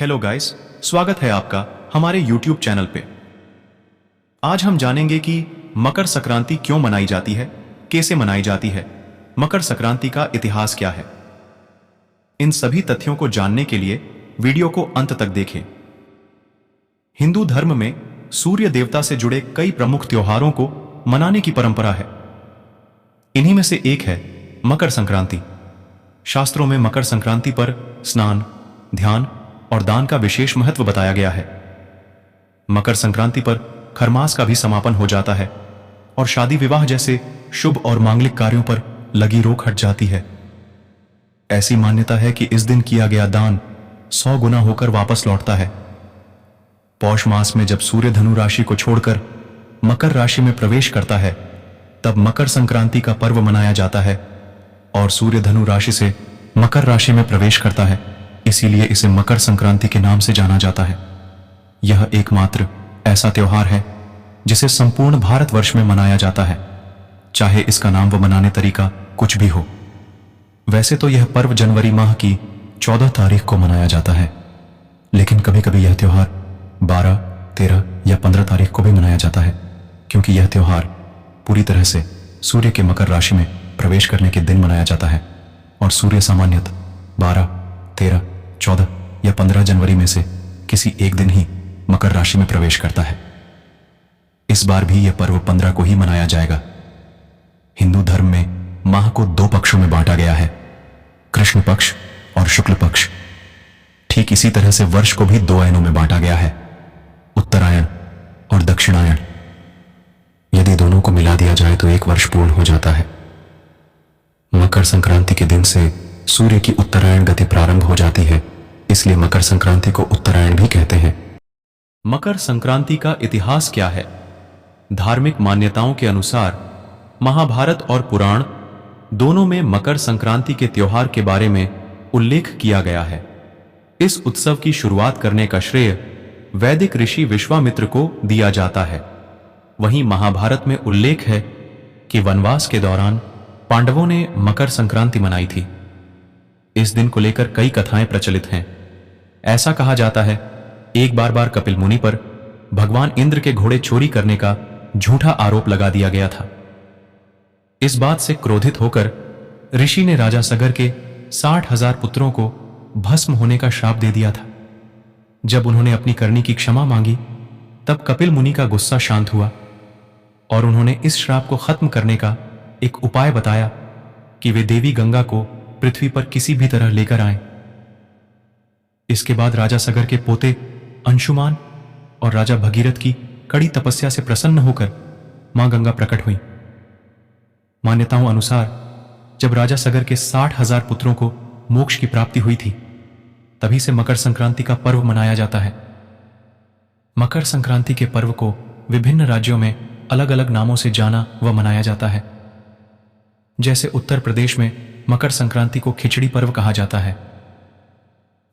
Hello guys, स्वागत है आपका हमारे YouTube चैनल पे। आज हम जानेंगे कि मकर संक्रांति क्यों मनाई जाती है, कैसे मनाई जाती है, मकर संक्रांति का इतिहास क्या है। इन सभी तथ्यों को जानने के लिए वीडियो को अंत तक देखें। हिंदू धर्म में सूर्य देवता से जुड़े कई प्रमुख त्योहारों को मनाने की परंपरा है। इन्हीं में से एक है मकर संक्रांति। शास्त्रों में मकर संक्रांति पर स्नान, ध्यान और दान का विशेष महत्व बताया गया है। मकर संक्रांति पर खरमास का भी समापन हो जाता है और शादी विवाह जैसे शुभ और मांगलिक कार्यों पर लगी रोक हट जाती है। ऐसी मान्यता है कि इस दिन किया गया दान 100 गुना होकर वापस लौटता है। पौष मास में जब सूर्य धनु राशि को छोड़कर मकर राशि में प्रवेश करता है, तब मकर संक्रांति का पर्व मनाया जाता है और सूर्य धनु राशि से मकर राशि में प्रवेश करता है, इसीलिए इसे मकर संक्रांति के नाम से जाना जाता है। यह एकमात्र ऐसा त्योहार है जिसे संपूर्ण भारतवर्ष में मनाया जाता है, चाहे इसका नाम व मनाने तरीका कुछ भी हो। वैसे तो यह पर्व जनवरी माह की 14 तारीख को मनाया जाता है, लेकिन कभी कभी यह त्योहार 12, 13 या 15 तारीख को भी मनाया जाता है, क्योंकि यह त्योहार पूरी तरह से सूर्य के मकर राशि में प्रवेश करने के दिन मनाया जाता है और सूर्य सामान्यतः 12, 13, 14 या 15 जनवरी में से किसी एक दिन ही मकर राशि में प्रवेश करता है। इस बार भी यह पर्व 15 को ही मनाया जाएगा। हिंदू धर्म में माह को 2 पक्षों में बांटा गया है, कृष्ण पक्ष और शुक्ल पक्ष। ठीक इसी तरह से वर्ष को भी 2 अयनों में बांटा गया है, उत्तरायण और दक्षिणायण। यदि दोनों को मिला दिया जाए तो एक वर्ष पूर्ण हो जाता है। मकर संक्रांति के दिन से सूर्य की उत्तरायण गति प्रारंभ हो जाती है, इसलिए मकर संक्रांति को उत्तरायण भी कहते हैं। मकर संक्रांति का इतिहास क्या है? धार्मिक मान्यताओं के अनुसार महाभारत और पुराण दोनों में मकर संक्रांति के त्योहार के बारे में उल्लेख किया गया है। इस उत्सव की शुरुआत करने का श्रेय वैदिक ऋषि विश्वामित्र को दिया जाता है। वहीं महाभारत में उल्लेख है कि वनवास के दौरान पांडवों ने मकर संक्रांति मनाई थी। इस दिन को लेकर कई कथाएं प्रचलित हैं। ऐसा कहा जाता है, एक बार कपिल मुनि पर भगवान इंद्र के घोड़े चोरी करने का झूठा आरोप लगा दिया गया था। इस बात से क्रोधित होकर ऋषि ने राजा सगर के 60,000 पुत्रों को भस्म होने का श्राप दे दिया था। जब उन्होंने अपनी करनी की क्षमा मांगी, तब कपिल मुनि का गुस्सा शांत हुआ और उन्होंने इस श्राप को खत्म करने का एक उपाय बताया कि वे देवी गंगा को पृथ्वी पर किसी भी तरह लेकर आएं। इसके बाद राजा सगर के पोते अंशुमान और राजा भगीरथ की कड़ी तपस्या से प्रसन्न होकर मां गंगा प्रकट हुई। मान्यताओं अनुसार जब राजा सगर के 60,000 पुत्रों को मोक्ष की प्राप्ति हुई थी, तभी से मकर संक्रांति का पर्व मनाया जाता है। मकर संक्रांति के पर्व को विभिन्न राज्यों में अलग अलग नामों से जाना व मनाया जाता है। जैसे उत्तर प्रदेश में मकर संक्रांति को खिचड़ी पर्व कहा जाता है।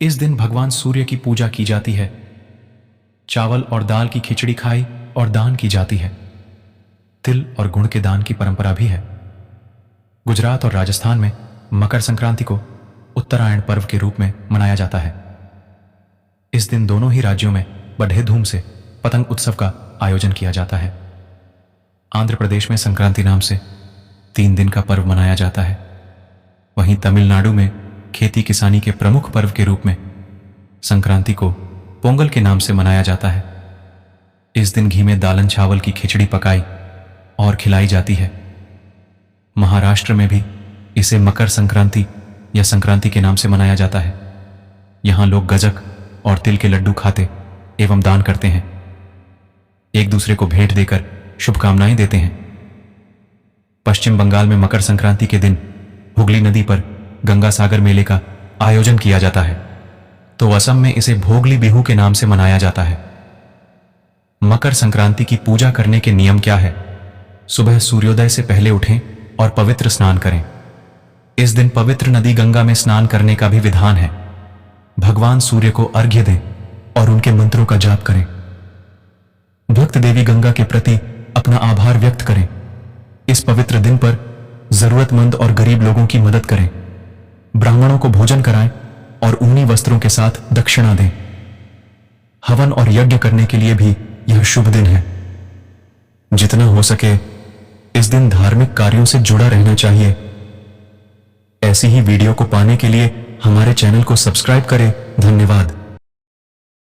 इस दिन भगवान सूर्य की पूजा की जाती है। चावल और दाल की खिचड़ी खाई और दान की जाती है। तिल और गुड़ के दान की परंपरा भी है। गुजरात और राजस्थान में मकर संक्रांति को उत्तरायण पर्व के रूप में मनाया जाता है। इस दिन दोनों ही राज्यों में बड़े धूम से पतंग उत्सव का आयोजन किया जाता है। आंध्र प्रदेश में संक्रांति नाम से 3 दिन का पर्व मनाया जाता है। वहीं तमिलनाडु में खेती किसानी के प्रमुख पर्व के रूप में संक्रांति को पोंगल के नाम से मनाया जाता है। इस दिन घी में दालन चावल की खिचड़ी पकाई और खिलाई जाती है। महाराष्ट्र में भी इसे मकर संक्रांति या संक्रांति के नाम से मनाया जाता है। यहां लोग गजक और तिल के लड्डू खाते एवं दान करते हैं। एक दूसरे को भेंट देकर शुभकामनाएं देते हैं। पश्चिम बंगाल में मकर संक्रांति के दिन हुगली नदी पर गंगा सागर मेले का आयोजन किया जाता है, तो असम में इसे भोगली बिहू के नाम से मनाया जाता है। मकर संक्रांति की पूजा करने के नियम क्या है? सुबह सूर्योदय से पहले उठें और पवित्र स्नान करें। इस दिन पवित्र नदी गंगा में स्नान करने का भी विधान है। भगवान सूर्य को अर्घ्य दें और उनके मंत्रों का जाप करें। भक्त देवी गंगा के प्रति अपना आभार व्यक्त करें। इस पवित्र दिन पर जरूरतमंद और गरीब लोगों की मदद करें। ब्राह्मणों को भोजन कराएं और ऊनी वस्त्रों के साथ दक्षिणा दें। हवन और यज्ञ करने के लिए भी यह शुभ दिन है। जितना हो सके इस दिन धार्मिक कार्यों से जुड़ा रहना चाहिए। ऐसी ही वीडियो को पाने के लिए हमारे चैनल को सब्सक्राइब करें। धन्यवाद।